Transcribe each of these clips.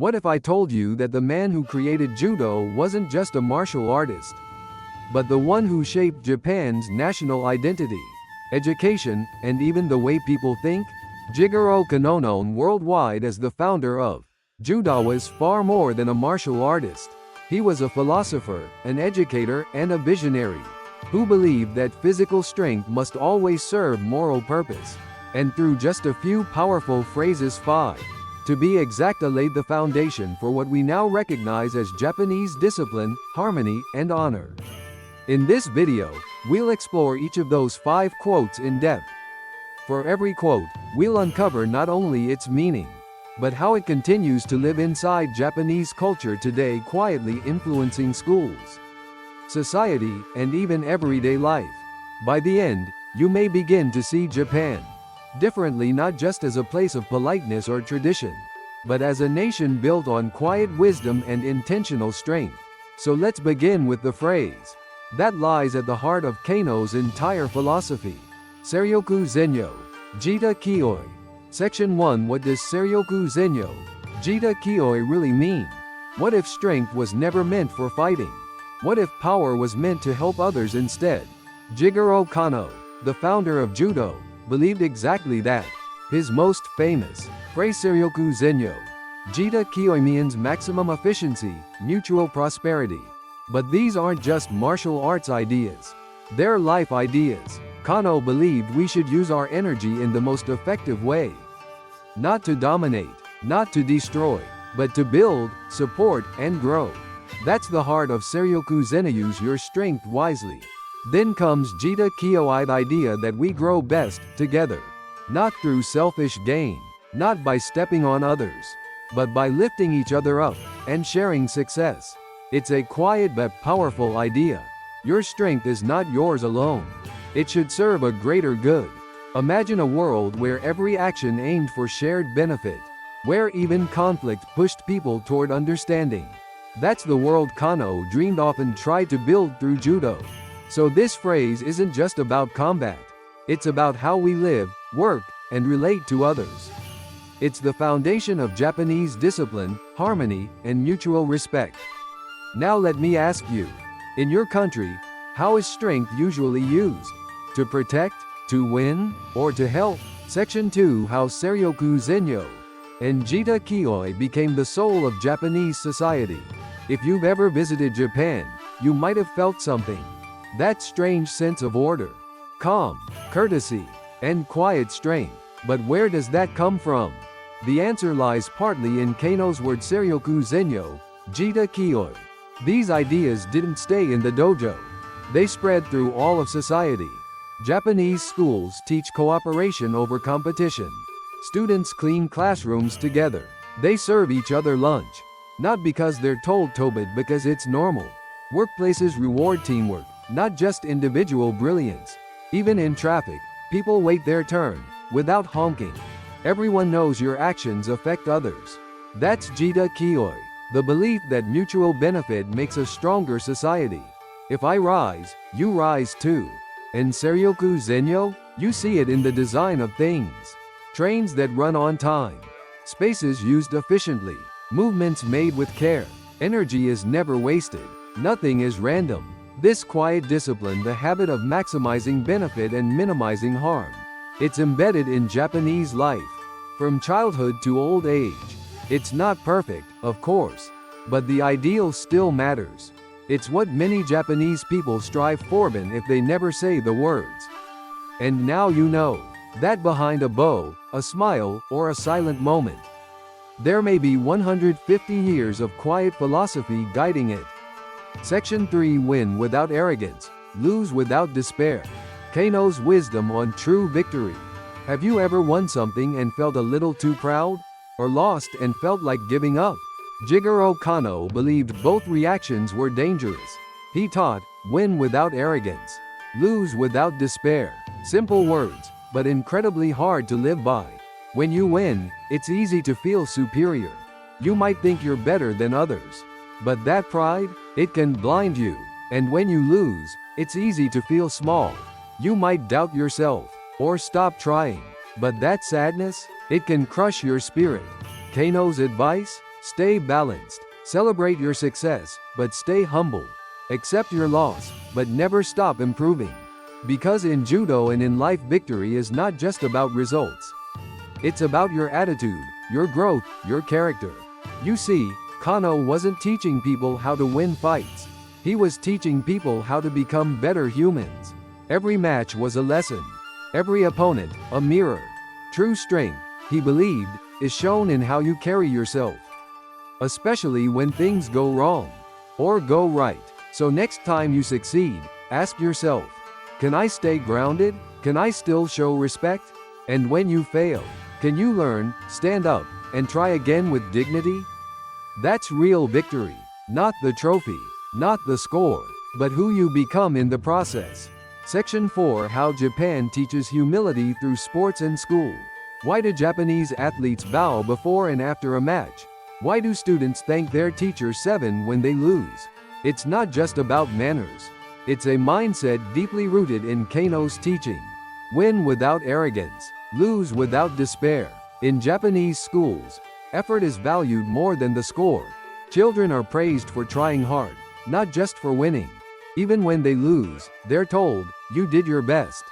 What if I told you that the man who created Judo wasn't just a martial artist, but the one who shaped Japan's national identity, education, and even the way people think? Jigoro Kano, known worldwide as the founder of Judo, was far more than a martial artist. He was a philosopher, an educator, and a visionary who believed that physical strength must always serve moral purpose. And through just a few powerful phrases, 5 to be exact, laid the foundation for what we now recognize as Japanese discipline, harmony, and honor. In this video, we'll explore each of those 5 quotes in depth. For every quote, we'll uncover not only its meaning, but how it continues to live inside Japanese culture today, quietly influencing schools, society, and even everyday life. By the end, you may begin to see Japan differently, not just as a place of politeness or tradition, but as a nation built on quiet wisdom and intentional strength. So let's begin with the phrase that lies at the heart of Kano's entire philosophy. Seiryoku Zen'yō, Jita Kyōei. Section 1. What does Seiryoku Zen'yō, Jita Kyōei really mean? What if strength was never meant for fighting? What if power was meant to help others instead? Jigoro Kano, the founder of Judo, believed exactly that. His most famous phrase, Seiryoku Zen'yō, Jita Kyōei, means maximum efficiency, mutual prosperity. But these aren't just martial arts ideas. They're life ideas. Kano believed we should use our energy in the most effective way. Not to dominate, not to destroy, but to build, support, and grow. That's the heart of Seiryoku Zen'yō. Use your strength wisely. Then comes Jita Kyōei, the idea that we grow best together. Not through selfish gain, not by stepping on others, but by lifting each other up and sharing success. It's a quiet but powerful idea. Your strength is not yours alone. It should serve a greater good. Imagine a world where every action aimed for shared benefit, where even conflict pushed people toward understanding. That's the world Kano dreamed of and tried to build through Judo. So this phrase isn't just about combat. It's about how we live, work, and relate to others. It's the foundation of Japanese discipline, harmony, and mutual respect. Now let me ask you, in your country, how is strength usually used? To protect, to win, or to help? Section 2. How Seiryoku Zen'yō and Jita Kyōei became the soul of Japanese society. If you've ever visited Japan, you might have felt something. That strange sense of order, calm, courtesy, and quiet strength. But where does that come from? The answer lies partly in Kano's words, Seiryoku Zen'yō, Jita Kyōei. These ideas didn't stay in the dojo. They spread through all of society. Japanese schools teach cooperation over competition. Students clean classrooms together. They serve each other lunch. Not because they're told to, but because it's normal. Workplaces reward teamwork, not just individual brilliance. Even in traffic, people wait their turn, without honking. Everyone knows your actions affect others. That's Jita Kyōei, the belief that mutual benefit makes a stronger society. If I rise, you rise too. And Seiryoku Zen'yō, you see it in the design of things. Trains that run on time. Spaces used efficiently. Movements made with care. Energy is never wasted. Nothing is random. This quiet discipline, the habit of maximizing benefit and minimizing harm. It's embedded in Japanese life, from childhood to old age. It's not perfect, of course, but the ideal still matters. It's what many Japanese people strive for, even if they never say the words. And now you know that behind a bow, a smile, or a silent moment, there may be 150 years of quiet philosophy guiding it. Section 3. Win without arrogance, lose without despair. Kano's wisdom on true victory. Have you ever won something and felt a little too proud? Or lost and felt like giving up? Jigoro Kano believed both reactions were dangerous. He taught, win without arrogance, lose without despair. Simple words, but incredibly hard to live by. When you win, it's easy to feel superior. You might think you're better than others. But that pride, it can blind you. And when you lose, it's easy to feel small. You might doubt yourself, or stop trying. But that sadness, it can crush your spirit. Kano's advice? Stay balanced. Celebrate your success, but stay humble. Accept your loss, but never stop improving. Because in judo and in life, victory is not just about results. It's about your attitude, your growth, your character. You see, Kano wasn't teaching people how to win fights. He was teaching people how to become better humans. Every match was a lesson. Every opponent, a mirror. True strength, he believed, is shown in how you carry yourself. Especially when things go wrong. Or go right. So next time you succeed, ask yourself, can I stay grounded? Can I still show respect? And when you fail, can you learn, stand up, and try again with dignity? That's real victory. Not the trophy, not the score, but who you become in the process. Section 4: How Japan Teaches Humility Through Sports and School. Why do Japanese athletes bow before and after a match? Why do students thank their teacher 7 when they lose? It's not just about manners. It's a mindset deeply rooted in Kano's teaching. Win without arrogance. Lose without despair. In Japanese schools, effort is valued more than the score. Children are praised for trying hard, not just for winning. Even when they lose, they're told, you did your best.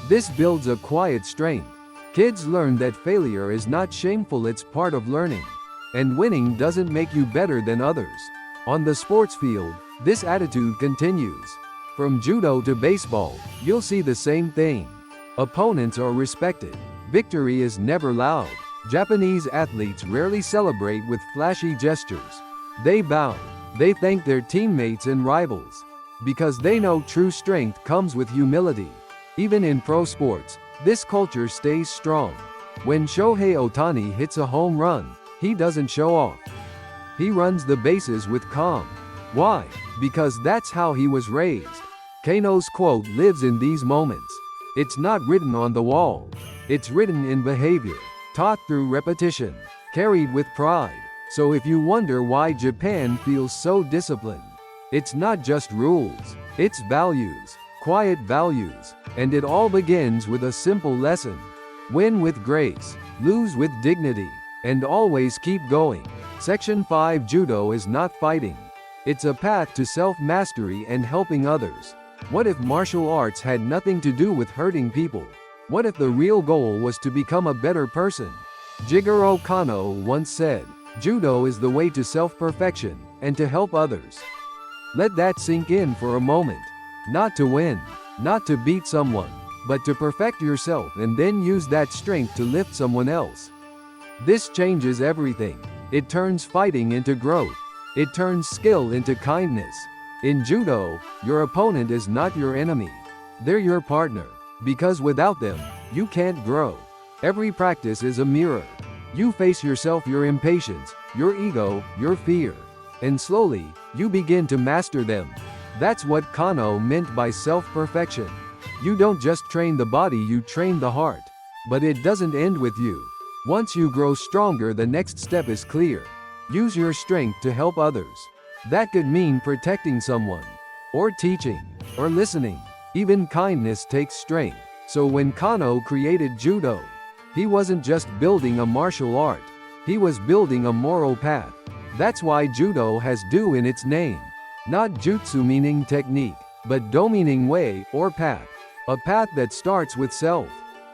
This builds a quiet strength. Kids learn that failure is not shameful, it's part of learning. And winning doesn't make you better than others. On the sports field, this attitude continues. From judo to baseball, you'll see the same thing. Opponents are respected. Victory is never loud. Japanese athletes rarely celebrate with flashy gestures. They bow. They thank their teammates and rivals. Because they know true strength comes with humility. Even in pro sports, this culture stays strong. When Shohei Ohtani hits a home run, he doesn't show off. He runs the bases with calm. Why? Because that's how he was raised. Kano's quote lives in these moments. It's not written on the wall. It's written in behavior, taught through repetition, carried with pride. So if you wonder why Japan feels so disciplined, it's not just rules, it's values, quiet values, and it all begins with a simple lesson. Win with grace, lose with dignity, and always keep going. Section 5: Judo is not fighting. It's a path to self-mastery and helping others. What if martial arts had nothing to do with hurting people? What if the real goal was to become a better person? Jigoro Kano once said, Judo is the way to self-perfection, and to help others. Let that sink in for a moment. Not to win, not to beat someone, but to perfect yourself and then use that strength to lift someone else. This changes everything. It turns fighting into growth. It turns skill into kindness. In judo, your opponent is not your enemy. They're your partner. Because without them, you can't grow. Every practice is a mirror. You face yourself, your impatience, your ego, your fear. And slowly, you begin to master them. That's what Kano meant by self-perfection. You don't just train the body, you train the heart. But it doesn't end with you. Once you grow stronger, the next step is clear. Use your strength to help others. That could mean protecting someone, or teaching, or listening. Even kindness takes strength. So when Kano created judo, he wasn't just building a martial art. He was building a moral path. That's why judo has do in its name. Not jutsu meaning technique, but do meaning way or path. A path that starts with self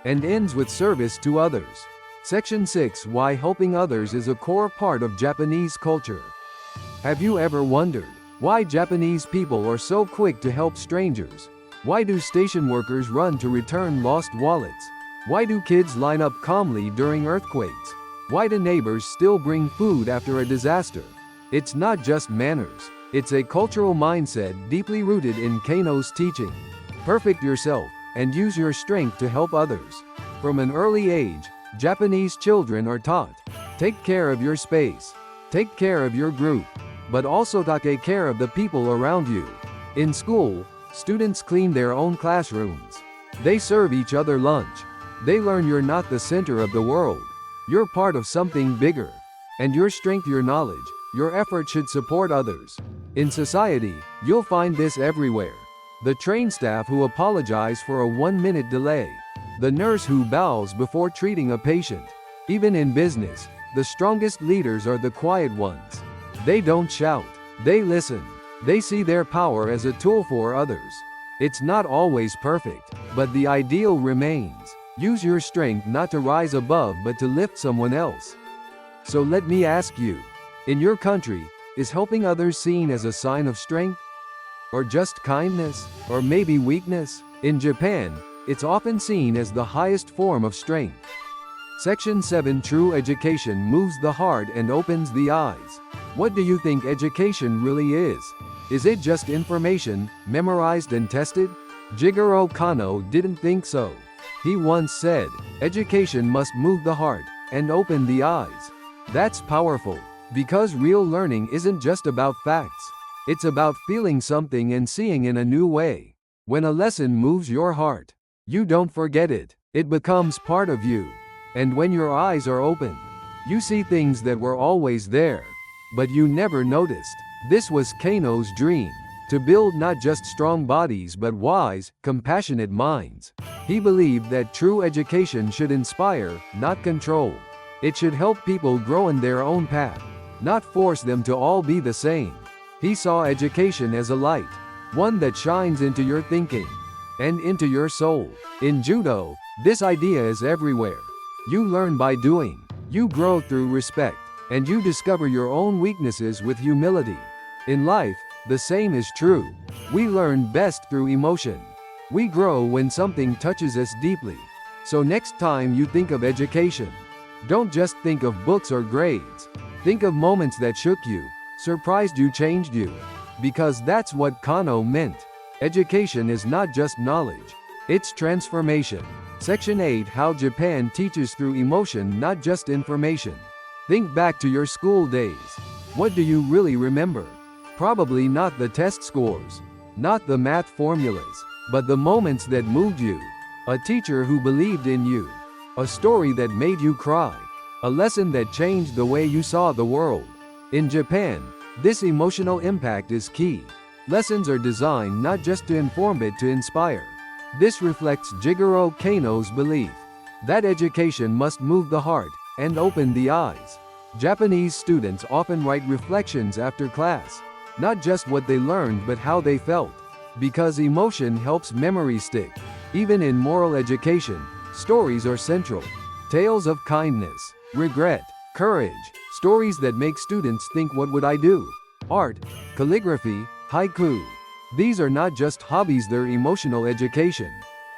and ends with service to others. Section 6: Why helping others is a core part of Japanese culture. Have you ever wondered why Japanese people are so quick to help strangers? Why do station workers run to return lost wallets? Why do kids line up calmly during earthquakes? Why do neighbors still bring food after a disaster? It's not just manners. It's a cultural mindset deeply rooted in Kano's teaching. Perfect yourself, and use your strength to help others. From an early age, Japanese children are taught, take care of your space, take care of your group, but also take care of the people around you. In school, students clean their own classrooms. They serve each other lunch. They learn you're not the center of the world. You're part of something bigger. And your strength, your knowledge, your effort should support others. In society, you'll find this everywhere. The train staff who apologize for a 1-minute delay. The nurse who bows before treating a patient. Even in business, The strongest leaders are the quiet ones. They don't shout. They listen. They see their power as a tool for others. It's not always perfect, but the ideal remains. Use your strength not to rise above but to lift someone else. So let me ask you, in your country, is helping others seen as a sign of strength? Or just kindness? Or maybe weakness? In Japan, it's often seen as the highest form of strength. Section 7. True education moves the heart and opens the eyes. What do you think education really is? Is it just information, memorized and tested? Jigoro Kano didn't think so. He once said, education must move the heart and open the eyes. That's powerful, because real learning isn't just about facts. It's about feeling something and seeing in a new way. When a lesson moves your heart, you don't forget it. It becomes part of you. And when your eyes are open, you see things that were always there, but you never noticed. This was Kano's dream, to build not just strong bodies but wise, compassionate minds. He believed that true education should inspire, not control. It should help people grow in their own path, not force them to all be the same. He saw education as a light, one that shines into your thinking and into your soul. In Judo, this idea is everywhere. You learn by doing, you grow through respect, and you discover your own weaknesses with humility. In life, the same is true. We learn best through emotion. We grow when something touches us deeply. So next time you think of education, don't just think of books or grades. Think of moments that shook you, surprised you, changed you. Because that's what Kano meant. Education is not just knowledge, it's transformation. Section 8. How Japan teaches through emotion, not just information. Think back to your school days. What do you really remember? Probably not the test scores, not the math formulas, but the moments that moved you. A teacher who believed in you. A story that made you cry. A lesson that changed the way you saw the world. In Japan, this emotional impact is key. Lessons are designed not just to inform but to inspire. This reflects Jigoro Kano's belief that education must move the heart and open the eyes. Japanese students often write reflections after class, not just what they learned but how they felt, because emotion helps memory stick. Even in moral education, stories are central. Tales of kindness, regret, courage, stories that make students think, what would I do? Art, calligraphy, haiku. These are not just hobbies, they're emotional education.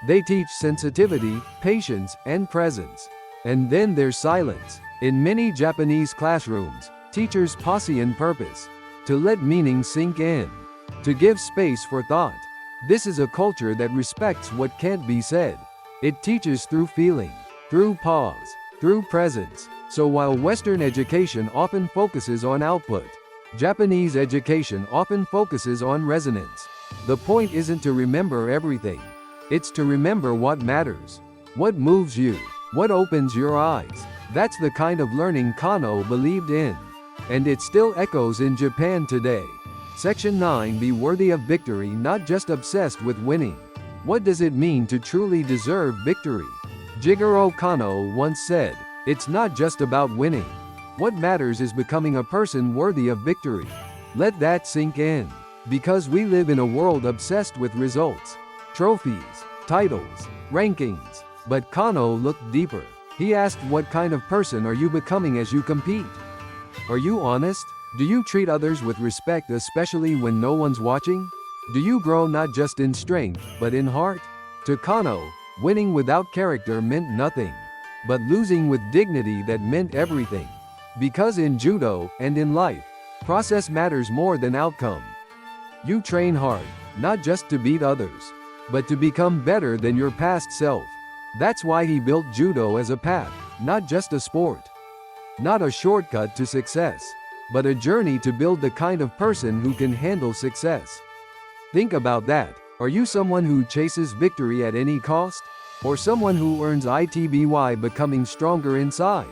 They teach sensitivity, patience, and presence. And then there's silence. In many Japanese classrooms, teachers pause on purpose, to let meaning sink in, to give space for thought. This is a culture that respects what can't be said. It teaches through feeling, through pause, through presence. So while Western education often focuses on output, Japanese education often focuses on resonance. The point isn't to remember everything. It's to remember what matters, what moves you, what opens your eyes. That's the kind of learning Kano believed in. And it still echoes in Japan today. Section 9. Be worthy of victory, not just obsessed with winning. What does it mean to truly deserve victory? Jigoro Kano once said, "It's not just about winning. What matters is becoming a person worthy of victory." Let that sink in. Because we live in a world obsessed with results, trophies, titles, rankings. But Kano looked deeper. He asked, what kind of person are you becoming as you compete? Are you honest? Do you treat others with respect, especially when no one's watching? Do you grow not just in strength, but in heart? To Kano, winning without character meant nothing, but losing with dignity, that meant everything. Because in Judo, and in life, process matters more than outcome. You train hard, not just to beat others, but to become better than your past self. That's why he built Judo as a path, not just a sport. Not a shortcut to success, but a journey to build the kind of person who can handle success. Think about that. Are you someone who chases victory at any cost? Or someone who earns it by becoming stronger inside?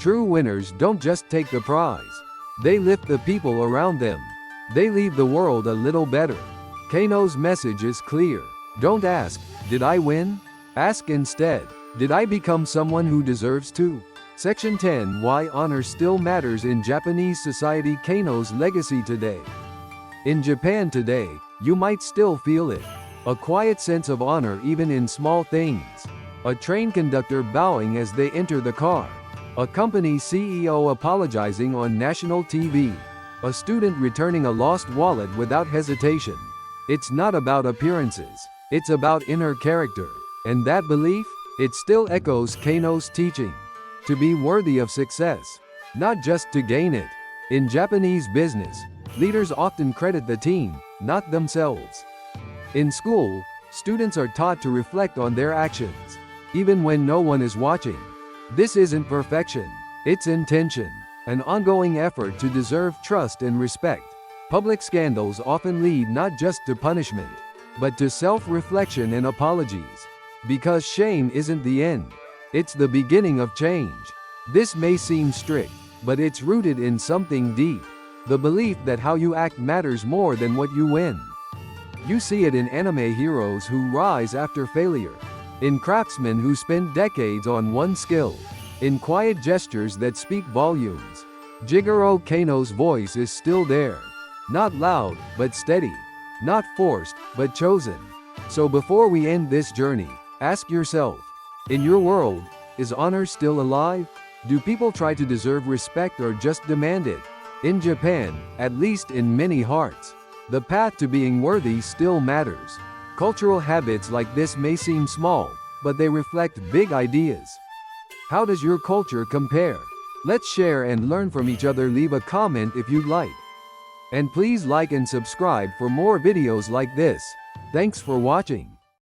True winners don't just take the prize. They lift the people around them. They leave the world a little better. Kano's message is clear. Don't ask, did I win? Ask instead, did I become someone who deserves to? Section 10, Why Honor Still Matters in Japanese Society. Kano's legacy today. In Japan today, you might still feel it. A quiet sense of honor even in small things. A train conductor bowing as they enter the car. A company CEO apologizing on national TV. A student returning a lost wallet without hesitation. It's not about appearances. It's about inner character. And that belief? It still echoes Kano's teaching. To be worthy of success. Not just to gain it. In Japanese business, leaders often credit the team, not themselves. In school, students are taught to reflect on their actions, even when no one is watching. This isn't perfection, it's intention, an ongoing effort to deserve trust and respect. Public scandals often lead not just to punishment, but to self-reflection and apologies. Because shame isn't the end, it's the beginning of change. This may seem strict, but it's rooted in something deep. The belief that how you act matters more than what you win. You see it in anime heroes who rise after failure. In craftsmen who spend decades on one skill. In quiet gestures that speak volumes. Jigoro Kano's voice is still there. Not loud, but steady. Not forced, but chosen. So before we end this journey, ask yourself, in your world, is honor still alive? Do people try to deserve respect or just demand it? In Japan, at least in many hearts, the path to being worthy still matters. Cultural habits like this may seem small, but they reflect big ideas. How does your culture compare? Let's share and learn from each other. Leave a comment if you'd like. And please like and subscribe for more videos like this. Thanks for watching.